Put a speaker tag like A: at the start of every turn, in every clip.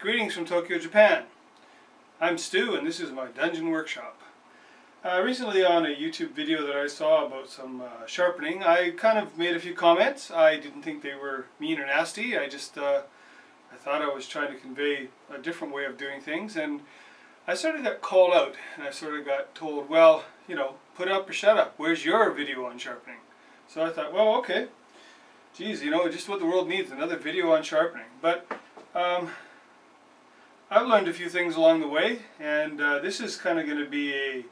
A: Greetings from Tokyo, Japan. I'm Stu and this is my dungeon workshop. Recently on a YouTube video that I saw about some sharpening, I kind of made a few comments. I didn't think they were mean or nasty. I thought I was trying to convey a different way of doing things, and I sort of got called out and I sort of got told, well, you know, put up or shut up. Where's your video on sharpening? So I thought, well, okay. Geez, you know, just what the world needs, another video on sharpening. But I've learned a few things along the way, and this is kind of going to be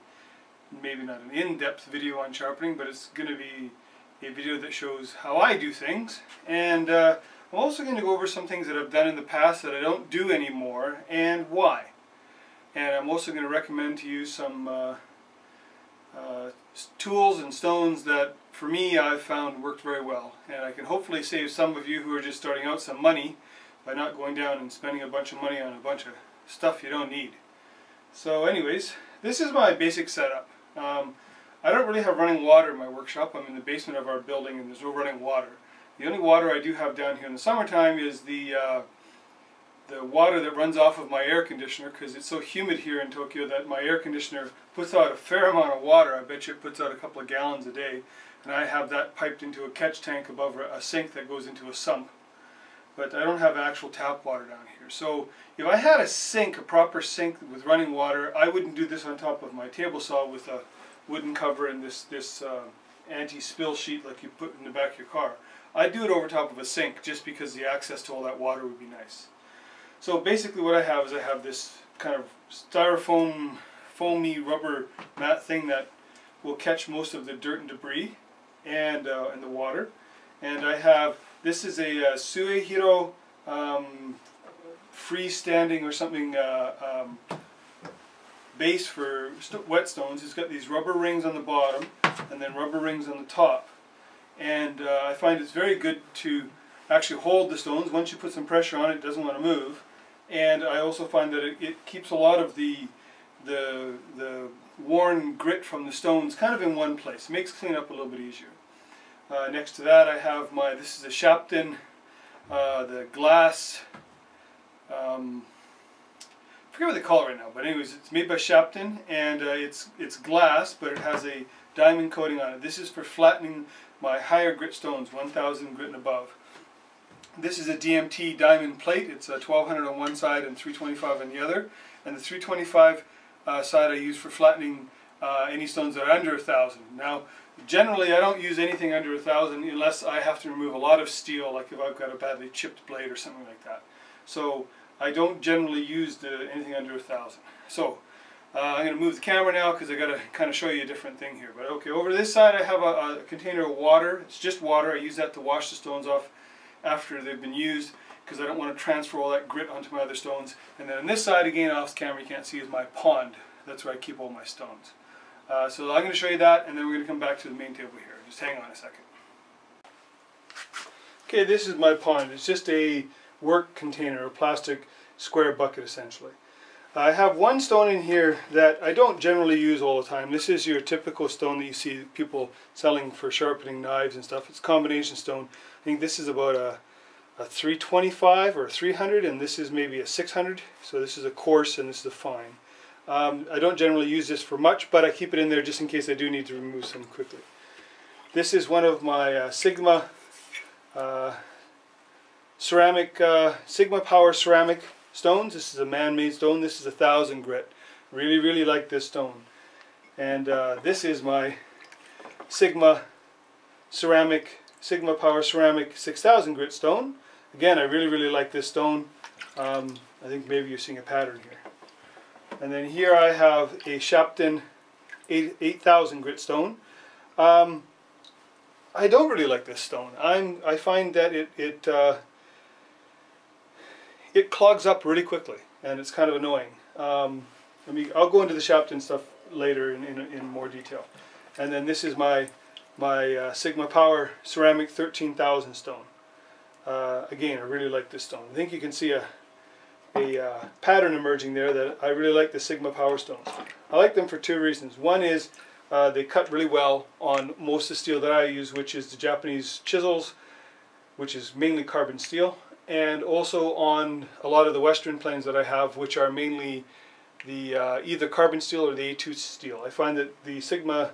A: maybe not an in-depth video on sharpening, but it's going to be a video that shows how I do things. And I'm also going to go over some things that I've done in the past that I don't do anymore, and why. And I'm also going to recommend to you some tools and stones that, for me, I've found worked very well. And I can hopefully save some of you who are just starting out some money by not going down and spending a bunch of money on a bunch of stuff you don't need. So anyways, this is my basic setup. I don't really have running water in my workshop. I'm in the basement of our building and there's no running water. The only water I do have down here in the summertime is the water that runs off of my air conditioner, because it's so humid here in Tokyo that my air conditioner puts out a fair amount of water. I bet you it puts out a couple of gallons a day, and I have that piped into a catch tank above a sink that goes into a sump. But I don't have actual tap water down here. So if I had a sink, a proper sink with running water, I wouldn't do this on top of my table saw with a wooden cover and this anti-spill sheet like you put in the back of your car. I'd do it over top of a sink just because the access to all that water would be nice. So basically what I have is I have this kind of styrofoam, foamy rubber mat thing that will catch most of the dirt and debris and the water. And I have, this is a Suehiro freestanding or something base for wet stones. It's got these rubber rings on the bottom and then rubber rings on the top. And I find it's very good to actually hold the stones. Once you put some pressure on it, it doesn't want to move. And I also find that it keeps a lot of the worn grit from the stones kind of in one place. It makes cleanup a little bit easier. Next to that I have this is a sharpen, the glass, I forget what they call it right now, but anyways, it's made by Sharpening, and it's glass, but it has a diamond coating on it. This is for flattening my higher grit stones, 1000 grit and above. This is a DMT diamond plate. It's 1200 on one side and 325 on the other, and the 325 side I use for flattening any stones that are under 1000. Now, generally I don't use anything under 1000 unless I have to remove a lot of steel, like if I've got a badly chipped blade or something like that. So I don't generally use anything under 1000. So I'm going to move the camera now because I got to kind of show you a different thing here. But okay, over this side I have a container of water. It's just water. I use that to wash the stones off after they've been used, because I don't want to transfer all that grit onto my other stones. And then on this side, again off camera you can't see, is my pond. That's where I keep all my stones. So I'm going to show you that, and then we're going to come back to the main table here. Just hang on a second. Okay, this is my pond. It's just a work container, a plastic square bucket essentially. I have one stone in here that I don't generally use all the time. This is your typical stone that you see people selling for sharpening knives and stuff. It's a combination stone. I think this is about a 325 or a 300, and this is maybe a 600. So this is a coarse and this is a fine. I don't generally use this for much, but I keep it in there just in case I do need to remove some quickly. This is one of my Sigma Sigma Power ceramic stones. This is a man-made stone. This is 1000 grit. Really like this stone. And this is my Sigma Power ceramic 6000 grit stone. Again, I really like this stone. I think maybe you're seeing a pattern here. And then here I have a Sharpening 8000 grit stone. I don't really like this stone. I find that it clogs up really quickly, and it's kind of annoying. I'll go into the Sharpening stuff later in more detail. And then this is my Sigma Power ceramic 13000 stone. Again, I really like this stone. I think you can see a pattern emerging there that I really like the Sigma Power stones. I like them for two reasons. One is they cut really well on most of the steel that I use, which is the Japanese chisels, which is mainly carbon steel. and also on a lot of the Western planes that I have, which are mainly the either carbon steel or the A2 steel. I find that the Sigma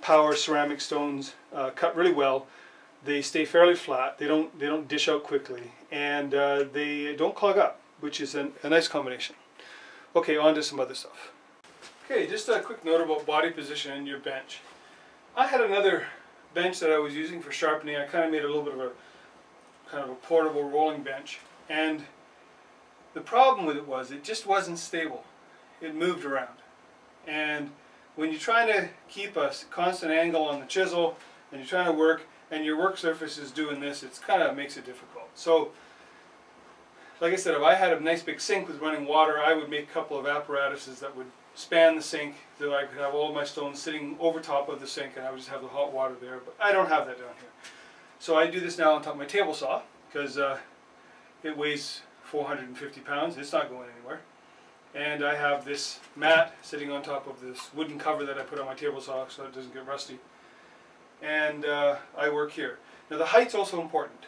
A: Power ceramic stones cut really well. They stay fairly flat. They don't dish out quickly, and they don't clog up, which is a nice combination. Okay, on to some other stuff. Okay, just a quick note about body position in your bench. I had another bench that I was using for sharpening. I kind of made a little bit of a portable rolling bench, and the problem with it was it just wasn't stable. It moved around, and when you're trying to keep a constant angle on the chisel and you're trying to work and your work surface is doing this, it kind of makes it difficult. So like I said, if I had a nice big sink with running water, I would make a couple of apparatuses that would span the sink so I could have all of my stones sitting over top of the sink, and I would just have the hot water there. But I don't have that down here. So I do this now on top of my table saw because it weighs 450 pounds. It's not going anywhere. And I have this mat sitting on top of this wooden cover that I put on my table saw so it doesn't get rusty. And I work here. Now the height's also important.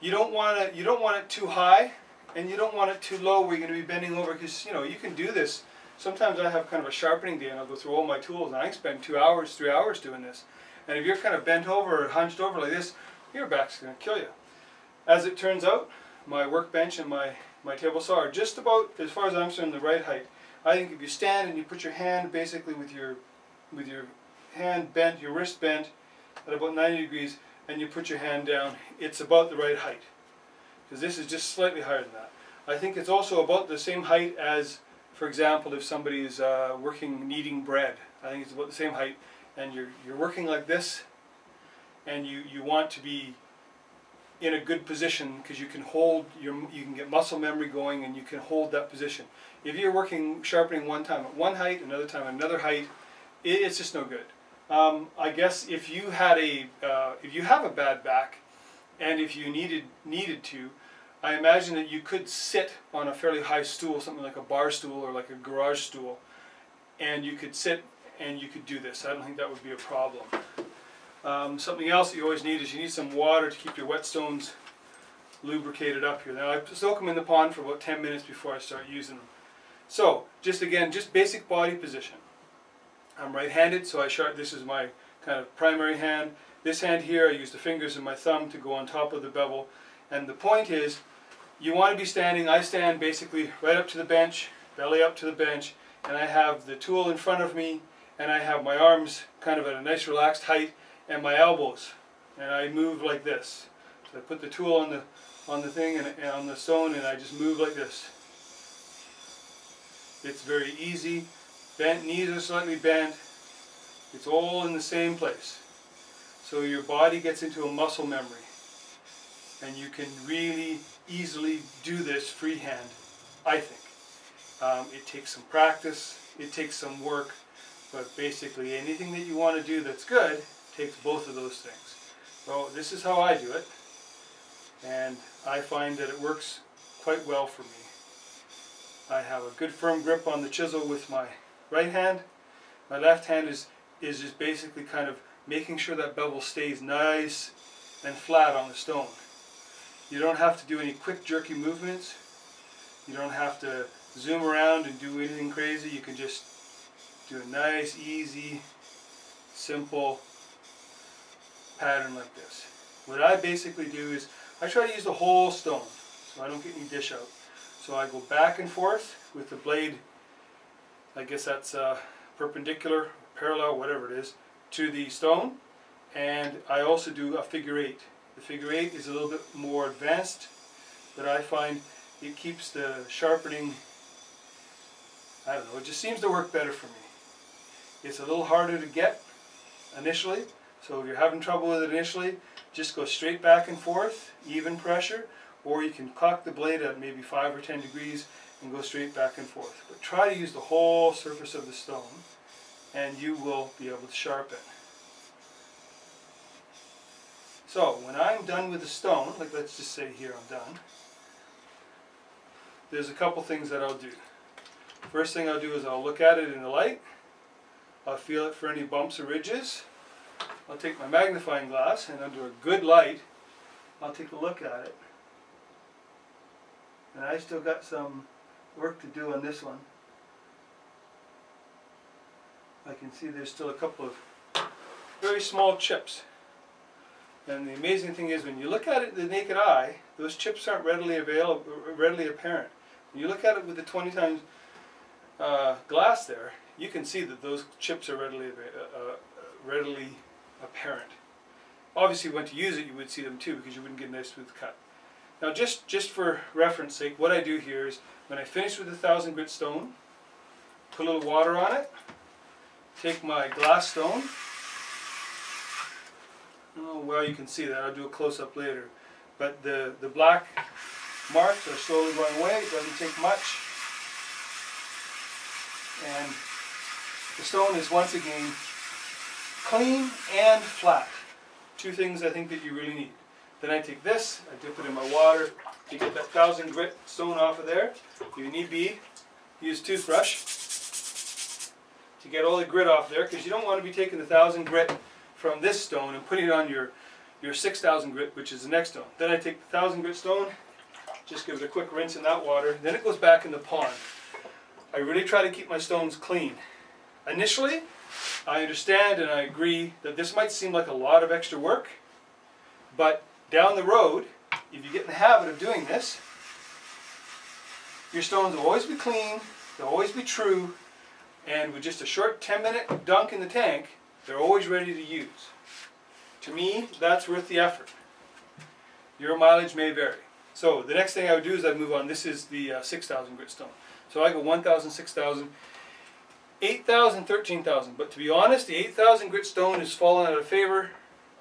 A: You don't want it too high, and you don't want it too low where you're going to be bending over, because you can do this. Sometimes I have kind of a sharpening day and I'll go through all my tools and I can spend 2 hours, 3 hours doing this. And if you're kind of bent over or hunched over like this, your back's going to kill you. As it turns out, my workbench and my table saw are just about, as far as I'm concerned, the right height. I think if you stand and you put your hand basically with your hand bent, your wrist bent at about 90 degrees, and you put your hand down, it's about the right height. Because this is just slightly higher than that. I think it's also about the same height as, for example, if somebody is kneading bread. I think it's about the same height, and you're working like this, and you want to be in a good position because you can get muscle memory going and you can hold that position. If you're sharpening one time at one height, another time at another height, it's just no good. I guess if you have a bad back, and if you needed to, I imagine that you could sit on a fairly high stool, something like a bar stool or like a garage stool, and you could sit and you could do this. I don't think that would be a problem. Something else that you always need is you need some water to keep your whetstones lubricated up here. Now I soak them in the pond for about 10 minutes before I start using them. So just basic body position. I'm right-handed, so this is my kind of primary hand. This hand here, I use the fingers and my thumb to go on top of the bevel. And the point is, you want to be standing. I stand basically right up to the bench, belly up to the bench, and I have the tool in front of me, and I have my arms kind of at a nice relaxed height, and my elbows, and I move like this. So I put the tool on the thing and on the stone, and I just move like this. It's very easy. Bent knees are slightly bent. It's all in the same place. So your body gets into a muscle memory, and you can really easily do this freehand, I think. It takes some practice, it takes some work, but basically anything that you want to do that's good takes both of those things. So this is how I do it, and I find that it works quite well for me. I have a good firm grip on the chisel with my right hand. My left hand is just basically kind of making sure that bevel stays nice and flat on the stone. You don't have to do any quick jerky movements. You don't have to zoom around and do anything crazy. You can just do a nice, easy, simple pattern like this. What I basically do is I try to use the whole stone so I don't get any dish out. So I go back and forth with the blade, I guess that's perpendicular, parallel, whatever it is, to the stone, and I also do a figure eight. The figure eight is a little bit more advanced, but I find it keeps the sharpening, I don't know, it just seems to work better for me. It's a little harder to get initially, so if you're having trouble with it initially, just go straight back and forth, even pressure, or you can cock the blade at maybe 5 or 10 degrees and go straight back and forth. But try to use the whole surface of the stone, and you will be able to sharpen. So when I'm done with the stone, like let's just say here I'm done, there's a couple things that I'll do. First thing I'll do is I'll look at it in the light. I'll feel it for any bumps or ridges. I'll take my magnifying glass, and under a good light I'll take a look at it. And I still got some work to do on this one. I can see there's still a couple of very small chips. And the amazing thing is, when you look at it with the naked eye, those chips aren't readily apparent. When you look at it with the 20 times glass there, you can see that those chips are readily apparent. Obviously, when to use it, you would see them too, because you wouldn't get a nice smooth cut. Now, just for reference sake, what I do here is, when I finish with the 1000 grit stone, put a little water on it, take my glass stone. Oh, well, you can see that. I'll do a close-up later. But the black marks are slowly going away. It doesn't take much. And the stone is once again clean and flat. Two things I think that you really need. Then I take this, I dip it in my water to get that 1000 grit stone off of there. If you need be, use toothbrush to get all the grit off there, because you don't want to be taking the 1000 grit from this stone and putting it on your 6000 grit, which is the next stone. Then I take the 1000 grit stone, just give it a quick rinse in that water, then it goes back in the pond. I really try to keep my stones clean. Initially, I understand and I agree that this might seem like a lot of extra work, but down the road, if you get in the habit of doing this, your stones will always be clean, they'll always be true, and with just a short 10-minute dunk in the tank, they're always ready to use. To me, that's worth the effort. Your mileage may vary. So the next thing I would do is I'd move on. This is the 6000 grit stone. So I go 1000, 6000, 8000, 13,000. But to be honest, the 8000 grit stone is falling out of favor.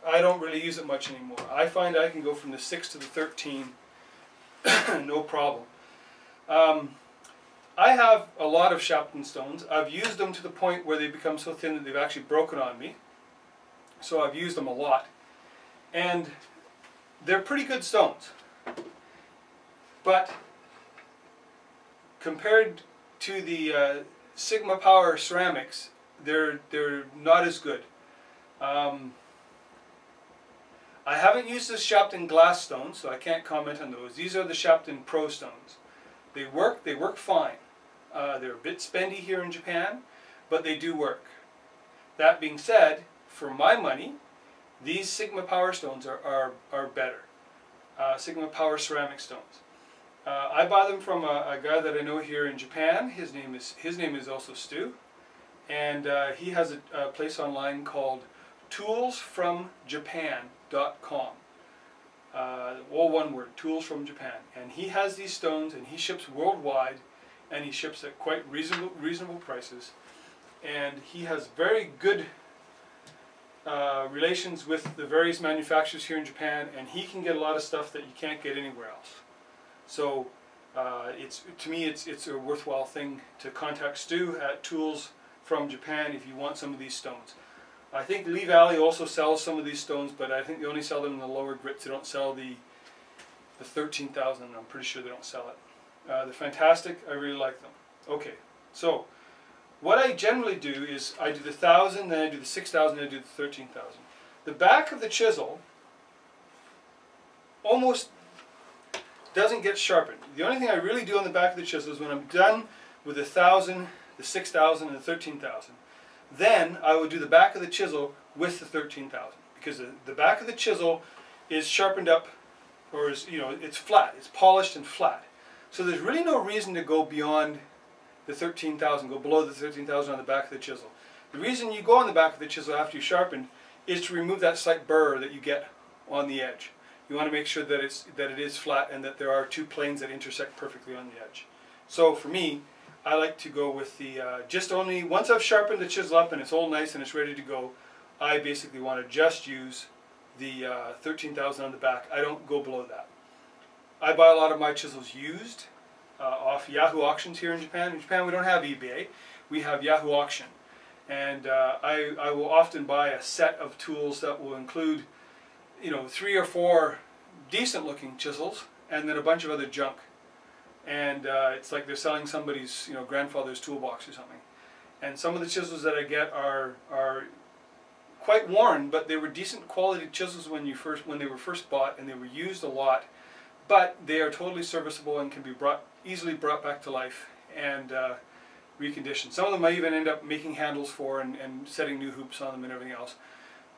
A: I don't really use it much anymore. I find I can go from the 6 to the 13, no problem. I have a lot of sharpened stones. I've used them to the point where they become so thin that they've actually broken on me. So I've used them a lot. And they're pretty good stones. But compared to the Sigma Power ceramics, they're not as good. I haven't used the Sharpening glass stones, so I can't comment on those. These are the Sharpening Pro stones. They work fine. They're a bit spendy here in Japan, but they do work. That being said, for my money, these Sigma Power stones are better. Sigma Power ceramic stones. I buy them from a guy that I know here in Japan. His name is also Stu, and he has a place online called toolsfromjapan.com. All one word, Tools from Japan. And he has these stones, and he ships worldwide, and he ships at quite reasonable prices. And he has very good relations with the various manufacturers here in Japan, and he can get a lot of stuff that you can't get anywhere else. So to me it's a worthwhile thing to contact Stu at Tools from Japan if you want some of these stones. I think Lee Valley also sells some of these stones, but I think they only sell them in the lower grits. They don't sell the 13,000. I'm pretty sure they don't sell it. They're fantastic. I really like them. Okay, so what I generally do is I do the 1000, then I do the 6000, then I do the 13,000. The back of the chisel almost doesn't get sharpened. The only thing I really do on the back of the chisel is when I'm done with the 1000, the 6000, and the 13,000. Then I would do the back of the chisel with the 13,000, because the back of the chisel is sharpened up, or is, it's flat, it's polished and flat. So there's really no reason to go beyond the 13,000, go below the 13,000 on the back of the chisel. The reason you go on the back of the chisel after you sharpened is to remove that slight burr that you get on the edge. You want to make sure that it is flat and that there are two planes that intersect perfectly on the edge. So for me, I like to go with the, just only, once I've sharpened the chisel up and it's all nice and it's ready to go, I basically want to just use the 13,000 on the back. I don't go below that. I buy a lot of my chisels used off Yahoo auctions here in Japan. In Japan we don't have eBay, we have Yahoo auction. And I will often buy a set of tools that will include 3 or 4 decent looking chisels and then a bunch of other junk. And it's like they're selling somebody's grandfather's toolbox or something. And some of the chisels that I get are quite worn, but they were decent quality chisels when they were first bought, and they were used a lot. but they are totally serviceable and can be easily brought back to life and reconditioned. Some of them I even end up making handles for and setting new hoops on them and everything else.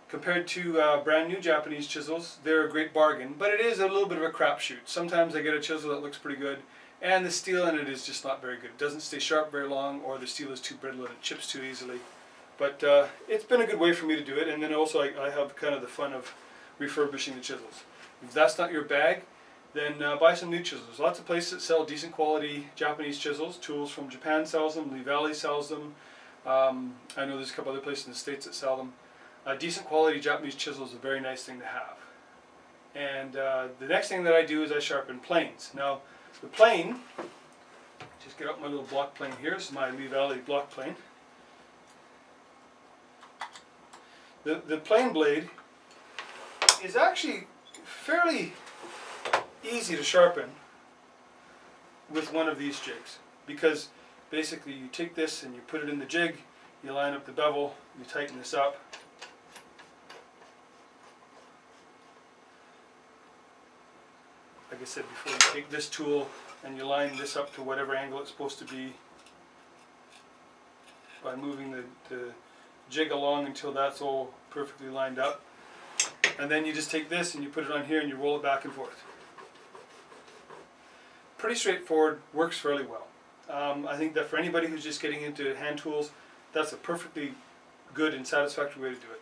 A: Compared to brand new Japanese chisels, they're a great bargain, but it is a little bit of a crapshoot. Sometimes I get a chisel that looks pretty good, and the steel in it is just not very good. It doesn't stay sharp very long, or the steel is too brittle and it chips too easily. But it's been a good way for me to do it, and then also I have kind of the fun of refurbishing the chisels. If that's not your bag, then buy some new chisels. Lots of places that sell decent quality Japanese chisels. Tools from Japan sells them, Lee Valley sells them. I know there's a couple other places in the States that sell them. A decent quality Japanese chisel is a very nice thing to have. And the next thing that I do is I sharpen planes. Now the plane, just get out my little block plane here. This is my Lee Valley block plane. The plane blade is actually fairly easy to sharpen with one of these jigs, because basically you take this and you put it in the jig, you line up the bevel, you tighten this up, like I said before, you take this tool and you line this up to whatever angle it's supposed to be by moving the jig along until that's all perfectly lined up. And then you just take this and you put it on here and you roll it back and forth. Pretty straightforward, works fairly well. I think that for anybody who's just getting into hand tools, that's a perfectly good and satisfactory way to do it.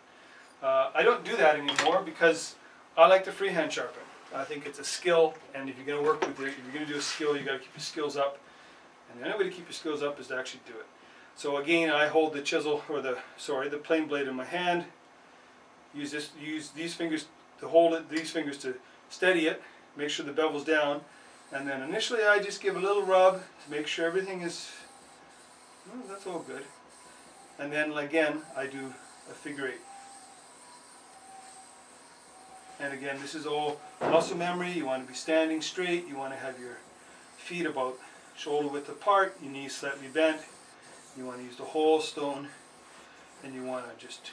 A: I don't do that anymore because I like to freehand sharpen. I think it's a skill, and if you're going to work with it, if you're going to do a skill, you've got to keep your skills up. And the only way to keep your skills up is to actually do it. So again, I hold the chisel, or the plane blade in my hand. Use these fingers to hold it, these fingers to steady it, make sure the bevel's down, and then initially I just give a little rub to make sure everything is, well, that's all good. And then again, I do a figure 8. And again, this is all muscle memory. You want to be standing straight, you want to have your feet about shoulder width apart, your knees slightly bent, you want to use the whole stone, and you want to just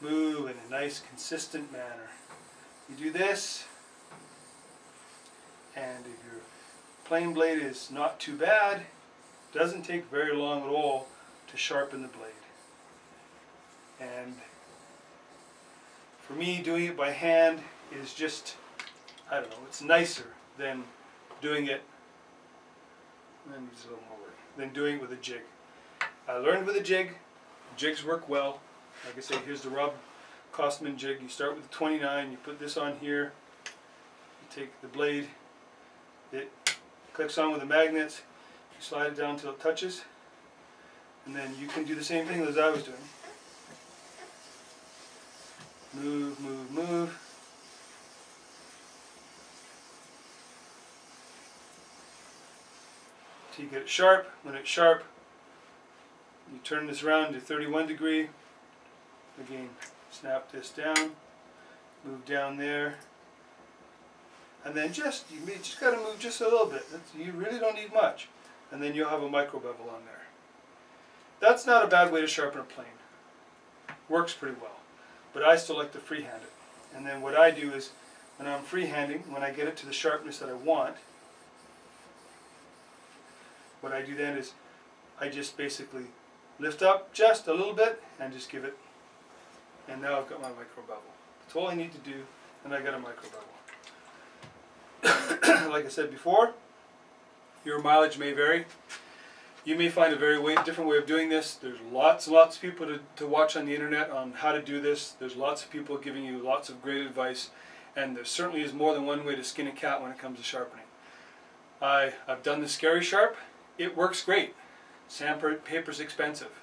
A: move in a nice consistent manner. You do this, and if your plane blade is not too bad, it doesn't take very long at all to sharpen the blade. And for me, doing it by hand is just, I don't know, it's nicer than doing it, than doing it with a jig. I learned with a jig. Jigs work well. Like I say, here's the Rob Costman jig. You start with the 29, you put this on here, you take the blade, it clicks on with the magnets, you slide it down until it touches, and then you can do the same thing as I was doing. Move, move, move. Till you get it sharp. When it's sharp, you turn this around to 31 degree. Again, snap this down, move down there, and then you just got to move just a little bit. You really don't need much, and then you'll have a micro bevel on there. That's not a bad way to sharpen a plane. Works pretty well, but I still like to freehand it. And then what I do is, when I'm freehanding, when I get it to the sharpness that I want, what I do then is I just basically lift up just a little bit and just give it. And now I've got my micro bevel. That's all I need to do, and I got a micro bevel. Like I said before, your mileage may vary. You may find a very different way of doing this. There's lots and lots of people to watch on the internet on how to do this. There's lots of people giving you lots of great advice, and there certainly is more than one way to skin a cat when it comes to sharpening. I've done the Scary Sharp. It works great. Sandpaper's expensive.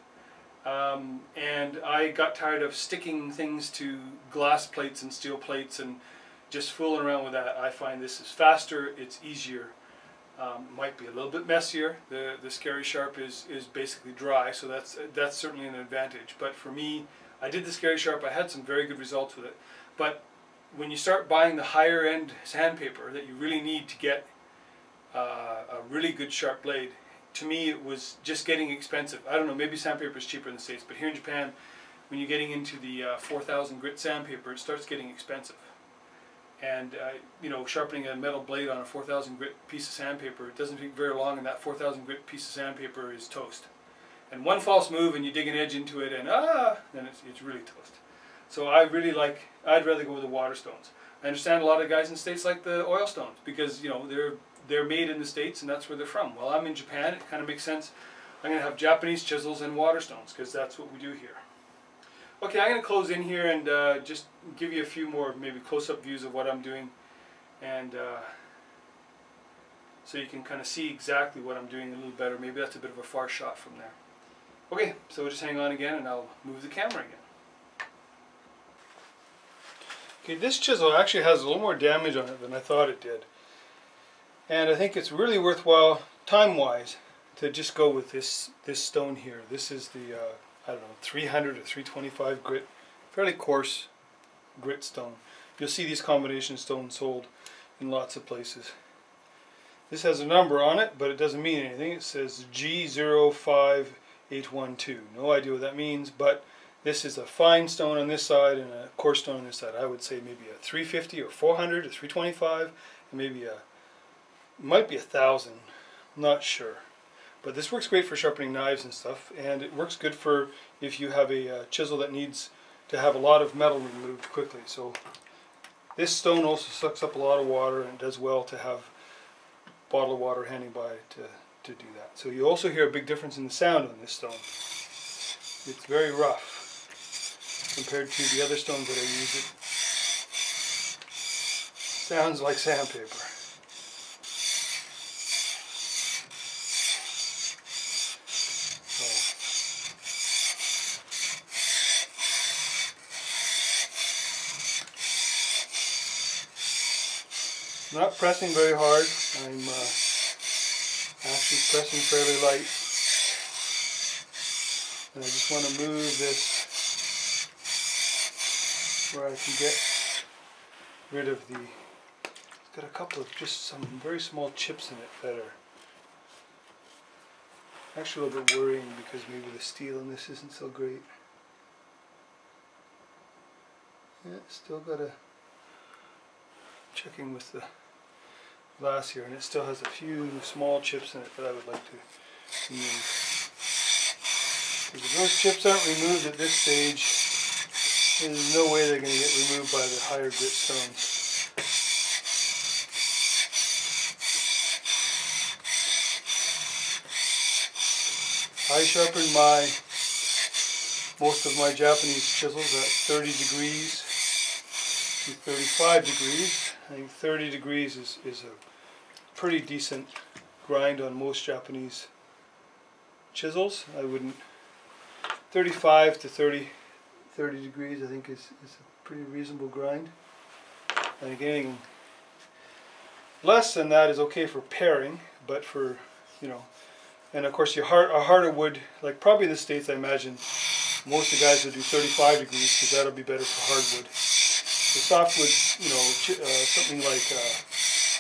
A: And I got tired of sticking things to glass plates and steel plates and just fooling around with that. I find this is faster, it's easier. Might be a little bit messier. The Scary Sharp is basically dry, so that's certainly an advantage. But for me, I did the Scary Sharp. I had some very good results with it. But when you start buying the higher end sandpaper that you really need to get a really good sharp blade, to me it was just getting expensive. I don't know, maybe sandpaper is cheaper in the States, but here in Japan, when you're getting into the 4,000 grit sandpaper, it starts getting expensive. And you know, sharpening a metal blade on a 4,000 grit piece of sandpaper, it doesn't take very long, and that 4,000 grit piece of sandpaper is toast. And one false move and you dig an edge into it and then it's really toast. So I'd rather go with the water stones. I understand a lot of guys in the States like the oil stones because, you know, they're made in the States and that's where they're from. Well, I'm in Japan, it kind of makes sense. I'm going to have Japanese chisels and water stones because that's what we do here. Okay, I'm going to close in here and just give you a few more maybe close-up views of what I'm doing, and so you can kind of see exactly what I'm doing a little better. Maybe that's a bit of a far shot from there. Okay, so just hang on again and I'll move the camera again. Okay, this chisel actually has a little more damage on it than I thought it did. And I think it's really worthwhile, time-wise, to just go with this stone here. This is the I don't know, 300 or 325 grit, fairly coarse grit stone. You'll see these combination stones sold in lots of places. This has a number on it, but it doesn't mean anything. It says G05812. No idea what that means, but this is a fine stone on this side and a coarse stone on this side. I would say maybe a 350 or 400 or 325, and maybe might be 1,000. I'm not sure. But this works great for sharpening knives and stuff, and it works good for if you have a chisel that needs to have a lot of metal removed quickly. So this stone also sucks up a lot of water and does well to have a bottle of water hanging by to do that. So you also hear a big difference in the sound on this stone. It's very rough compared to the other stones that I use. It sounds like sandpaper. I'm not pressing very hard. I'm actually pressing fairly light. And I just want to move this where I can get rid of the... It's got a couple of just some very small chips in it that are actually a little bit worrying because maybe the steel in this isn't so great. Yeah, still got a... Checking with the glass here, and it still has a few small chips in it that I would like to remove. If those chips aren't removed at this stage, there's no way they're going to get removed by the higher grit stones. I sharpen most of my Japanese chisels at 30 degrees to 35 degrees. I think 30 degrees is a pretty decent grind on most Japanese chisels. I wouldn't... 35 to 30 degrees I think is a pretty reasonable grind. I think anything less than that is okay for paring, but for, you know, and of course a harder wood, like probably in the States I imagine most of the guys would do 35 degrees because that'll be better for hardwood. The softwood, you know, something like,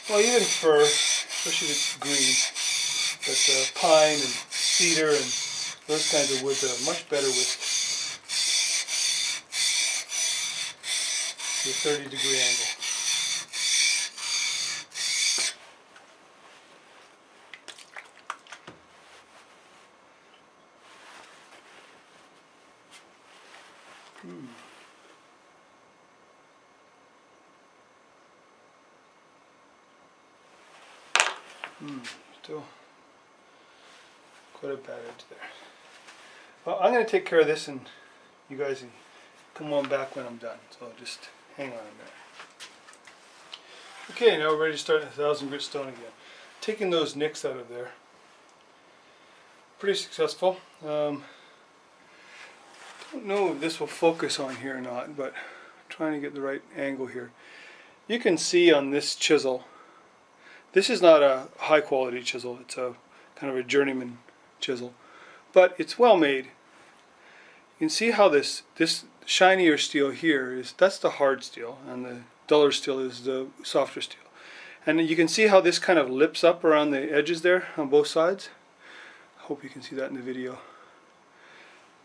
A: well, even fir, especially if it's green, but pine and cedar and those kinds of woods are much better with the 30-degree angle. Still quite a bad edge there. Well, I'm going to take care of this and you guys can come on back when I'm done. So just hang on a minute. Okay, now we're ready to start the 1,000 grit stone again. Taking those nicks out of there. Pretty successful. Don't know if this will focus on here or not, but I'm trying to get the right angle here. You can see on this chisel, this is not a high quality chisel, it's a kind of a journeyman chisel, but it's well made. You can see how this shinier steel here that's the hard steel, and the duller steel is the softer steel. And you can see how this kind of lips up around the edges there on both sides. I hope you can see that in the video.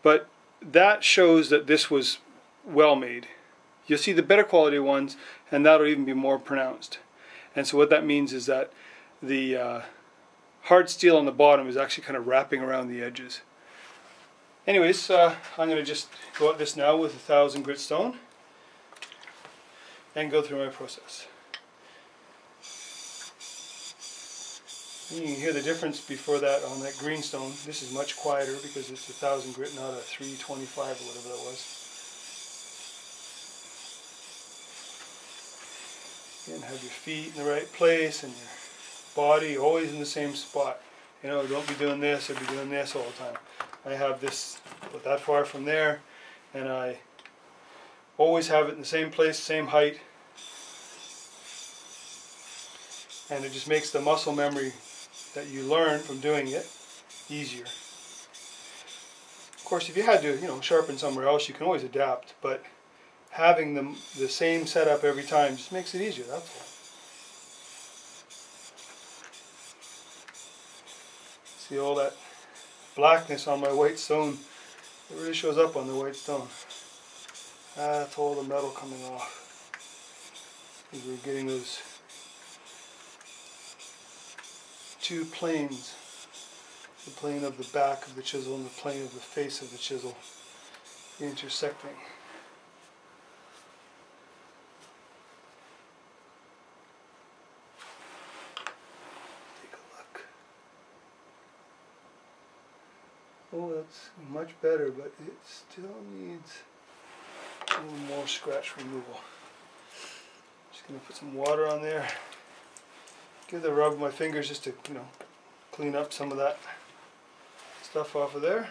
A: But that shows that this was well made. You'll see the better quality ones and that'll even be more pronounced. And so what that means is that the hard steel on the bottom is actually kind of wrapping around the edges. Anyways, I'm going to just go at this now with 1000 grit stone and go through my process. You can hear the difference before that on that green stone. This is much quieter because it's 1000 grit, not a 325 or whatever that was. And have your feet in the right place and your body always in the same spot. You know, don't be doing this or be doing this all the time. I have this about that far from there, and I always have it in the same place, same height, and it just makes the muscle memory that you learn from doing it easier. Of course, if you had to, sharpen somewhere else, you can always adapt, but having the same setup every time just makes it easier, that's all. See all that blackness on my white stone? It really shows up on the white stone. That's all the metal coming off. We're getting those two planes. The plane of the back of the chisel and the plane of the face of the chisel intersecting. Take a look. Oh, that's much better, but it still needs a little more scratch removal. Just going to put some water on there. Give the rub of my fingers just to, clean up some of that stuff off of there.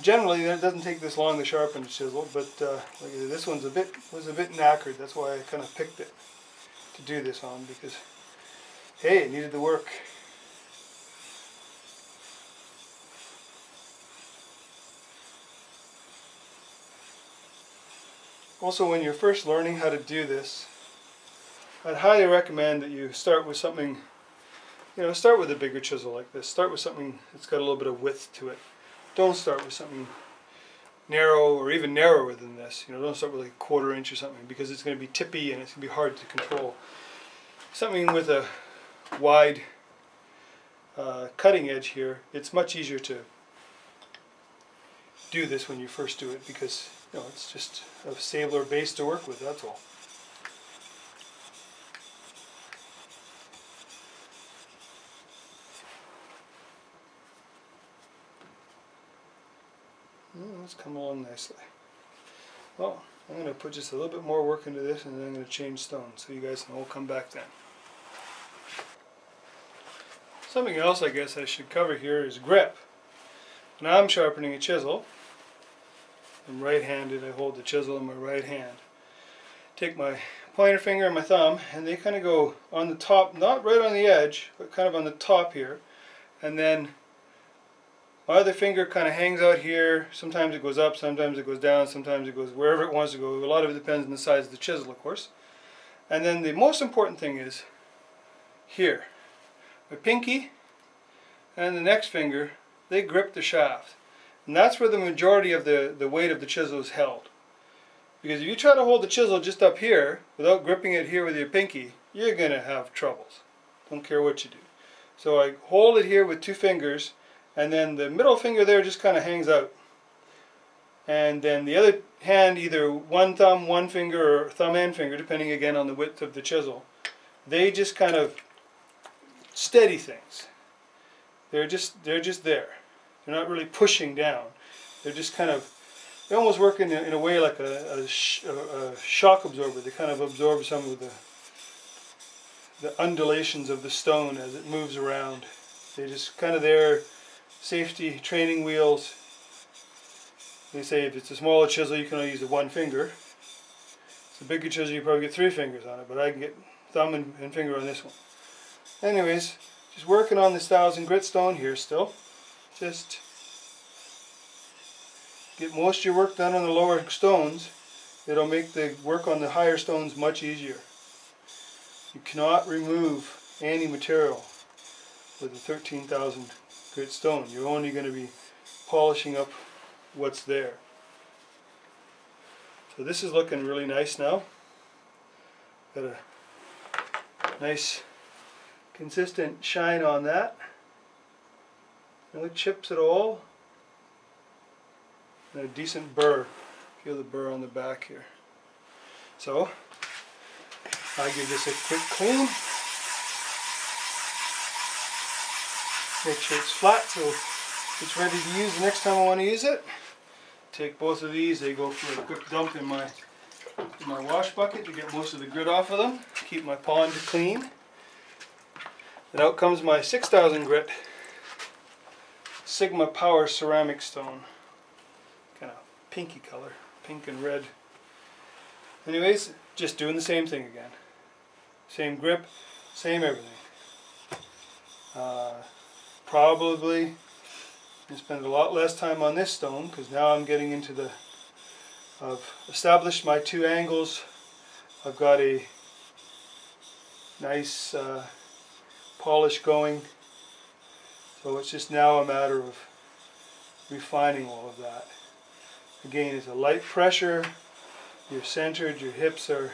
A: Generally, it doesn't take this long to sharpen the chisel, but like I said, this one's was a bit knackered. That's why I kind of picked it to do this on, because hey, it needed the work. Also, when you're first learning how to do this, I'd highly recommend that you start with something, start with a bigger chisel like this. Start with something that's got a little bit of width to it. Don't start with something narrow or even narrower than this. Don't start with like a 1/4 inch or something, because it's going to be tippy and it's going to be hard to control. Something with a wide cutting edge here, it's much easier to do this when you first do it, because it's just a stabler base to work with, that's all. It's come along nicely. Well, I'm going to put just a little bit more work into this, and then I'm going to change stone, so you guys can all come back then. Something else I guess I should cover here is grip. Now I'm sharpening a chisel. I'm right-handed. I hold the chisel in my right hand. Take my pointer finger and my thumb, and they kind of go on the top, not right on the edge, but kind of on the top here, and then my other finger kind of hangs out here. Sometimes it goes up, sometimes it goes down, sometimes it goes wherever it wants to go. A lot of it depends on the size of the chisel, of course. And then the most important thing is here. My pinky and the next finger, they grip the shaft. And that's where the majority of the weight of the chisel is held. Because if you try to hold the chisel just up here, without gripping it here with your pinky, you're going to have troubles. Don't care what you do. So I hold it here with 2 fingers, and then the middle finger there just kind of hangs out. And then the other hand, either one thumb, one finger, or thumb and finger, depending again on the width of the chisel, they just kind of steady things. They're just there. They're not really pushing down. They're just kind of, they almost work in a way like a shock absorber. They kind of absorb some of the undulations of the stone as it moves around. They're just kind of there. Safety training wheels. They say if it's a smaller chisel, you can only use the 1 finger. If it's a bigger chisel, you probably get 3 fingers on it, but I can get thumb and finger on this one. Anyways, just working on this 1000 grit stone here still. Just get most of your work done on the lower stones. It'll make the work on the higher stones much easier. You cannot remove any material with a 13,000 grit stone. You're only going to be polishing up what's there. So this is looking really nice now. Got a nice consistent shine on that. No chips at all. And a decent burr. Feel the burr on the back here. So I give this a quick clean. Make sure it's flat so it's ready to use the next time I want to use it. Take both of these, they go for a quick dump in my wash bucket to get most of the grit off of them. Keep my pond clean. And out comes my 6,000 grit Sigma Power ceramic stone. Kind of pinky color, pink and red. Anyways, just doing the same thing again. Same grip, same everything. Probably I spend a lot less time on this stone because now I'm getting into the, I've established my two angles. I've got a nice polish going. So it's just now a matter of refining all of that. Again, it's a light pressure. You're centered, your hips are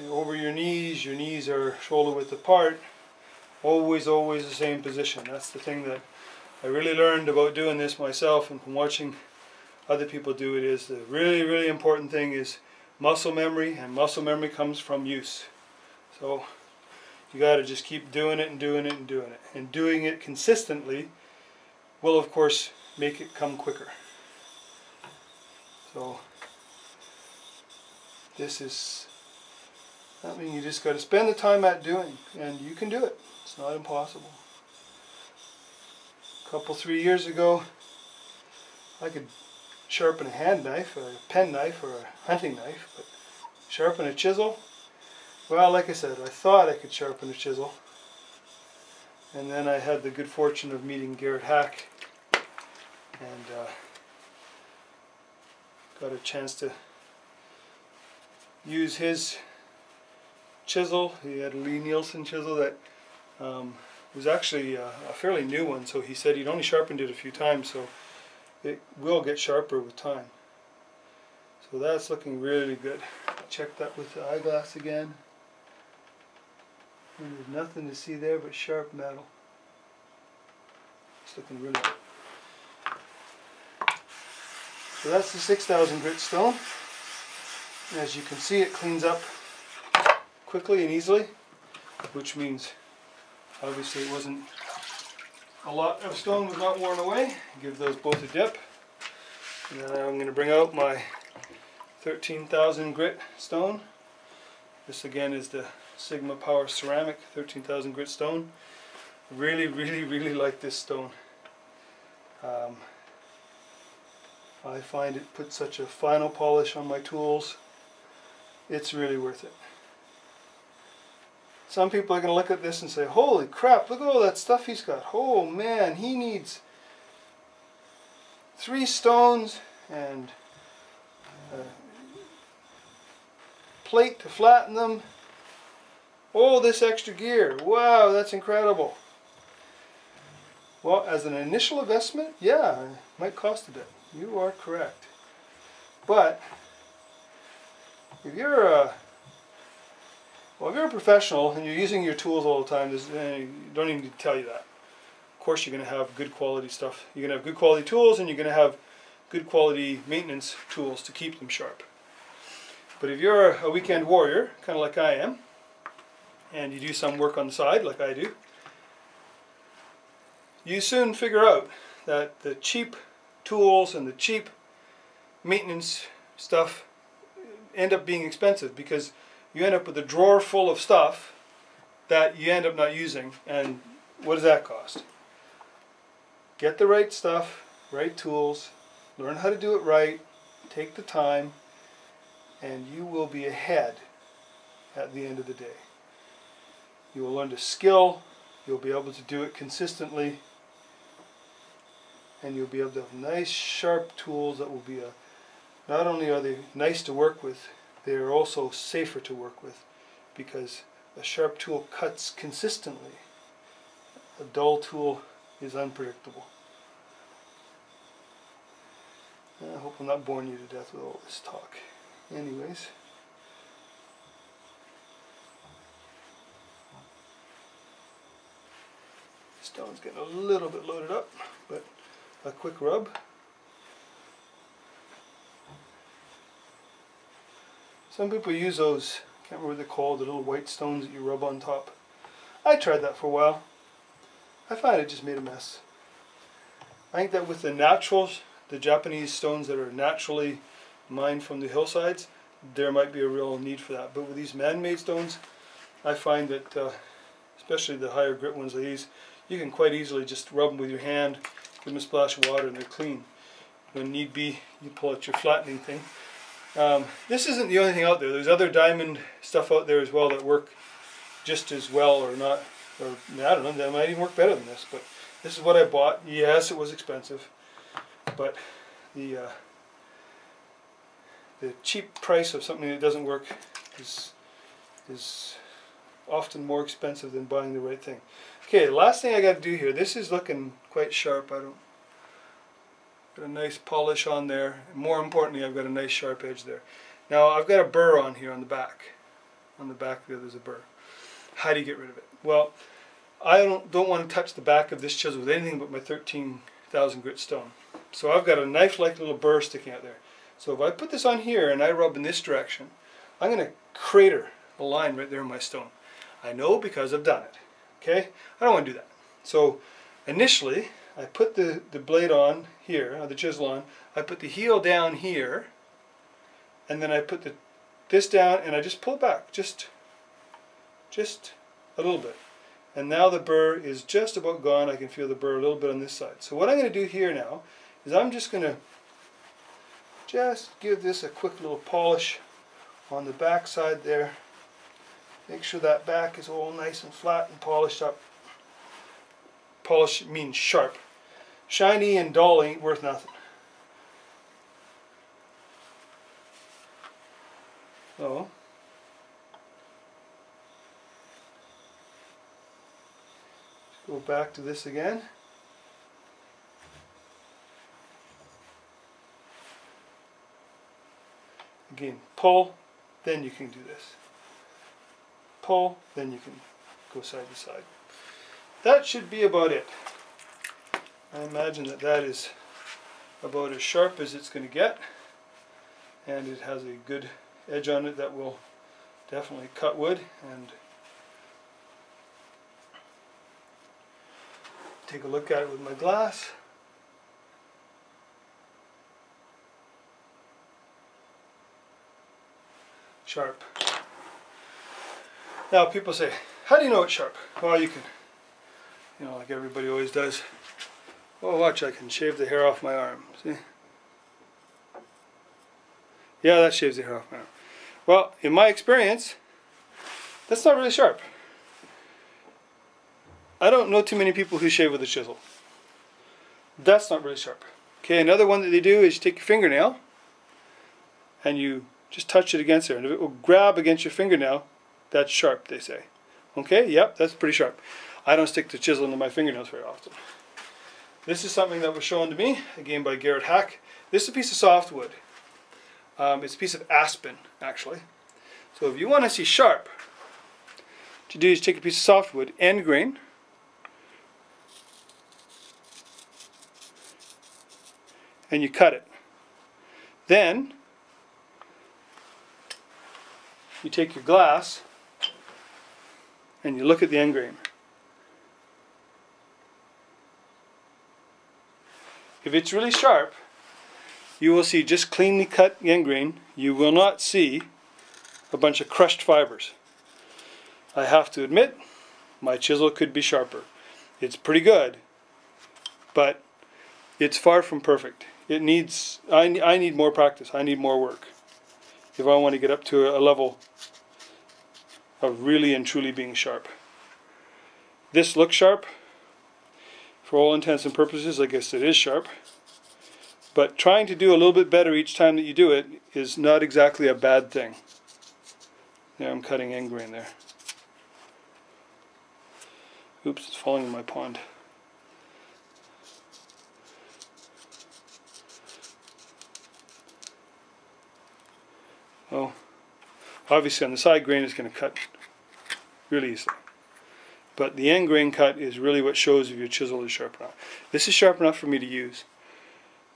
A: over your knees are shoulder width apart. Always the same position. That's the thing that I really learned about doing this myself and from watching other people do it. Is the really important thing is muscle memory, and muscle memory comes from use. So you got to just keep doing it and doing it and doing it. And doing it consistently will of course make it come quicker. So this is something you just got to spend the time at doing, and you can do it. It's not impossible. A couple, 3 years ago, I could sharpen a hand knife, or a pen knife, or a hunting knife, but sharpen a chisel? Well, like I said, I thought I could sharpen a chisel. And then I had the good fortune of meeting Garrett Hack, and got a chance to use his chisel. He had a Lee Nielsen chisel that was actually a fairly new one, so he said he'd only sharpened it a few times, so it will get sharper with time. So that's looking really good. Check that with the eyeglass again. And there's nothing to see there but sharp metal. It's looking really good. So that's the 6,000 grit stone. As you can see, it cleans up quickly and easily, which means obviously it wasn't, a lot of stone was not worn away. Give those both a dip. And then I'm going to bring out my 13,000 grit stone. This again is the Sigma Power Ceramic 13,000 grit stone. Really like this stone. I find it puts such a final polish on my tools. It's really worth it. Some people are going to look at this and say, holy crap, look at all that stuff he's got. Oh man, he needs 3 stones and a plate to flatten them. Oh, this extra gear. Wow, that's incredible. Well, as an initial investment, yeah, it might cost a bit. You are correct. But if you're a professional and you're using your tools all the time, you don't even need to tell you that. Of course, you're going to have good quality stuff. You're going to have good quality tools, and you're going to have good quality maintenance tools to keep them sharp. But if you're a weekend warrior, kind of like I am, and you do some work on the side like I do, you soon figure out that the cheap tools and the cheap maintenance stuff end up being expensive, because you end up with a drawer full of stuff that you end up not using. And what does that cost? Get the right stuff, right tools, learn how to do it right, take the time, and you will be ahead at the end of the day. You will learn to skill, you'll be able to do it consistently, and you'll be able to have nice sharp tools that will be not only are they nice to work with, they are also safer to work with, because a sharp tool cuts consistently. A dull tool is unpredictable. I hope I'm not boring you to death with all this talk. Anyways. Stone's getting a little bit loaded up, but a quick rub. Some people use those, I can't remember what they're called, the little white stones that you rub on top. I tried that for a while. I find it just made a mess. I think that with the naturals, the Japanese stones that are naturally mined from the hillsides, there might be a real need for that. But with these man-made stones, I find that, especially the higher grit ones like these, you can quite easily just rub them with your hand, give them a splash of water, and they're clean. When need be, you pull out your flattening thing. This isn't the only thing out there. There's other diamond stuff out there as well that work just as well, or not, or I don't know, they might even work better than this. But this is what I bought. Yes, it was expensive, but the cheap price of something that doesn't work is often more expensive than buying the right thing. Okay, the last thing I got to do here. This is looking quite sharp. Got a nice polish on there. And more importantly, I've got a nice sharp edge there. Now I've got a burr on here on the back. On the back there, there's a burr. How do you get rid of it? Well, I don't want to touch the back of this chisel with anything but my 13,000 grit stone. So I've got a knife-like little burr sticking out there. So if I put this on here and I rub in this direction, I'm going to crater a line right there in my stone. I know because I've done it. Okay? I don't want to do that. So initially, I put the blade on here, the chisel on, I put the heel down here, and then I put this down and I just pull it back, just a little bit. And now the burr is just about gone. I can feel the burr a little bit on this side. So what I'm going to do here now is I'm just going to just give this a quick little polish on the back side there. Make sure that back is all nice and flat and polished up. Polish means sharp. Shiny and dull ain't worth nothing. So, go back to this again. Again, pull, then you can do this. Pull, then you can go side to side. That should be about it. I imagine that that is about as sharp as it's going to get, and it has a good edge on it that will definitely cut wood. And take a look at it with my glass. Sharp. Now people say, how do you know it's sharp? Well, you can, like everybody always does. Oh, watch, I can shave the hair off my arm. See? Yeah, that shaves the hair off my arm. Well, in my experience, that's not really sharp. I don't know too many people who shave with a chisel. That's not really sharp. Okay, another one that they do is you take your fingernail and you just touch it against there. And if it will grab against your fingernail, that's sharp, they say. Okay, yep, that's pretty sharp. I don't stick the chisel into my fingernails very often. This is something that was shown to me, again by Garrett Hack. This is a piece of softwood. It's a piece of aspen, actually. So if you want to see sharp, what you do is take a piece of softwood, end grain, and you cut it. Then you take your glass and you look at the end grain. If it's really sharp, you will see just cleanly cut end grain. You will not see a bunch of crushed fibers. I have to admit, my chisel could be sharper. It's pretty good, but it's far from perfect. It needs, I need more practice. I need more work if I want to get up to a level of really and truly being sharp. This looks sharp. For all intents and purposes, I guess it is sharp. But trying to do a little bit better each time that you do it is not exactly a bad thing. There, I'm cutting end grain there. Oops, it's falling in my pond. Well, obviously on the side grain it's going to cut really easily. But the end grain cut is really what shows if your chisel is sharp enough. This is sharp enough for me to use.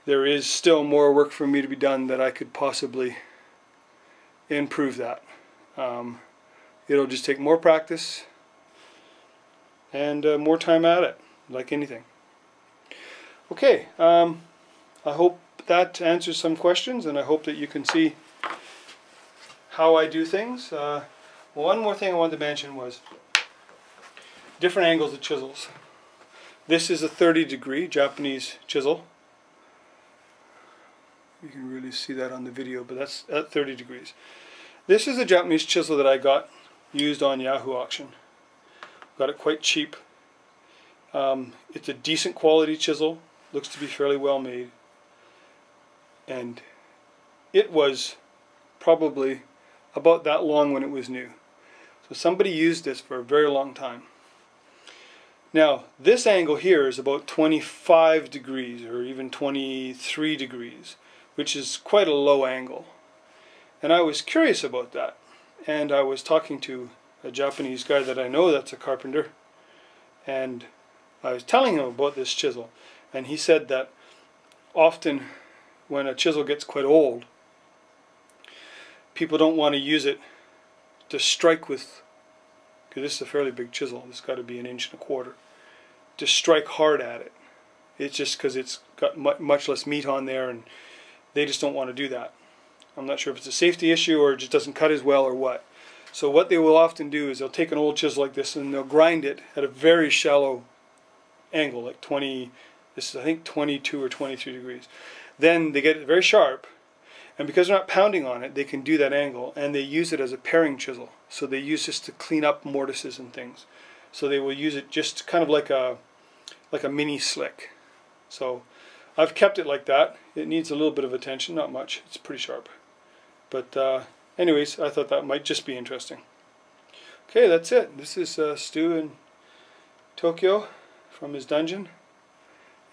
A: There is still more work for me to be done that I could possibly improve that. It'll just take more practice and more time at it, like anything. Okay, I hope that answers some questions, and I hope that you can see how I do things. One more thing I wanted to mention was different angles of chisels. This is a 30-degree Japanese chisel. You can really see that on the video, but that's at 30 degrees. This is a Japanese chisel that I got used on Yahoo auction. Got it quite cheap. It's a decent quality chisel. Looks to be fairly well made. And it was probably about that long when it was new. So somebody used this for a very long time. Now, this angle here is about 25 degrees or even 23 degrees, which is quite a low angle. And I was curious about that. And I was talking to a Japanese guy that I know that's a carpenter, and I was telling him about this chisel, and he said that often when a chisel gets quite old, people don't want to use it to strike with, because this is a fairly big chisel, it's got to be 1.25 inches, to strike hard at it. It's just because it's got much less meat on there, and they just don't want to do that. I'm not sure if it's a safety issue or it just doesn't cut as well or what. So what they will often do is they'll take an old chisel like this and they'll grind it at a very shallow angle, like 20, this is I think 22 or 23 degrees. Then they get it very sharp, and because they're not pounding on it, they can do that angle, and they use it as a paring chisel. So they use this to clean up mortises and things. So they will use it just kind of like a mini slick. So I've kept it like that. It needs a little bit of attention, not much. It's pretty sharp. But anyways, I thought that might just be interesting. Okay, that's it. This is Stu in Tokyo from his dungeon.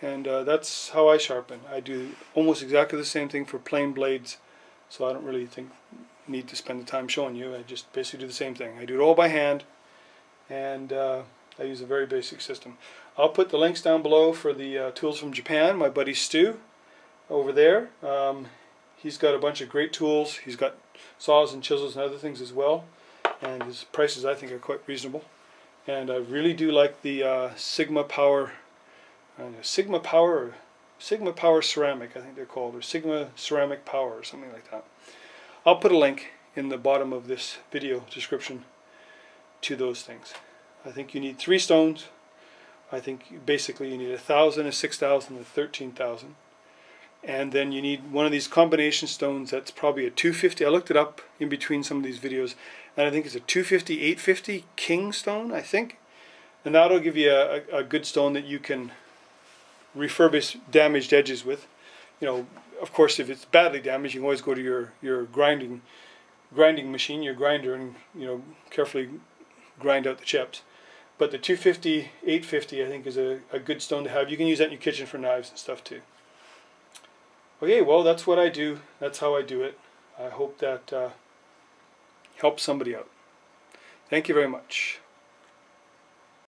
A: And that's how I sharpen. I do almost exactly the same thing for plain blades. So I don't really need to spend the time showing you. I just basically do the same thing. I do it all by hand. And I use a very basic system. I'll put the links down below for the tools from Japan. My buddy Stu over there. He's got a bunch of great tools. He's got saws and chisels and other things as well. And his prices, I think, are quite reasonable. And I really do like the Sigma Power Ceramic, I think they're called, or Sigma Ceramic Power, or something like that. I'll put a link in the bottom of this video description to those things. I think you need 3 stones. I think basically you need 1,000, a 6,000, a 13,000. And then you need one of these combination stones that's probably a 250. I looked it up in between some of these videos, and I think it's a 250, 850 king stone, I think. And that'll give you a good stone that you can refurbish damaged edges with. You know, of course, if it's badly damaged, you can always go to your grinding machine, your grinder, and carefully grind out the chips. But the 250, 850, I think, is a good stone to have. You can use that in your kitchen for knives and stuff too. Okay, well, that's what I do. That's how I do it. I hope that helps somebody out. Thank you very much.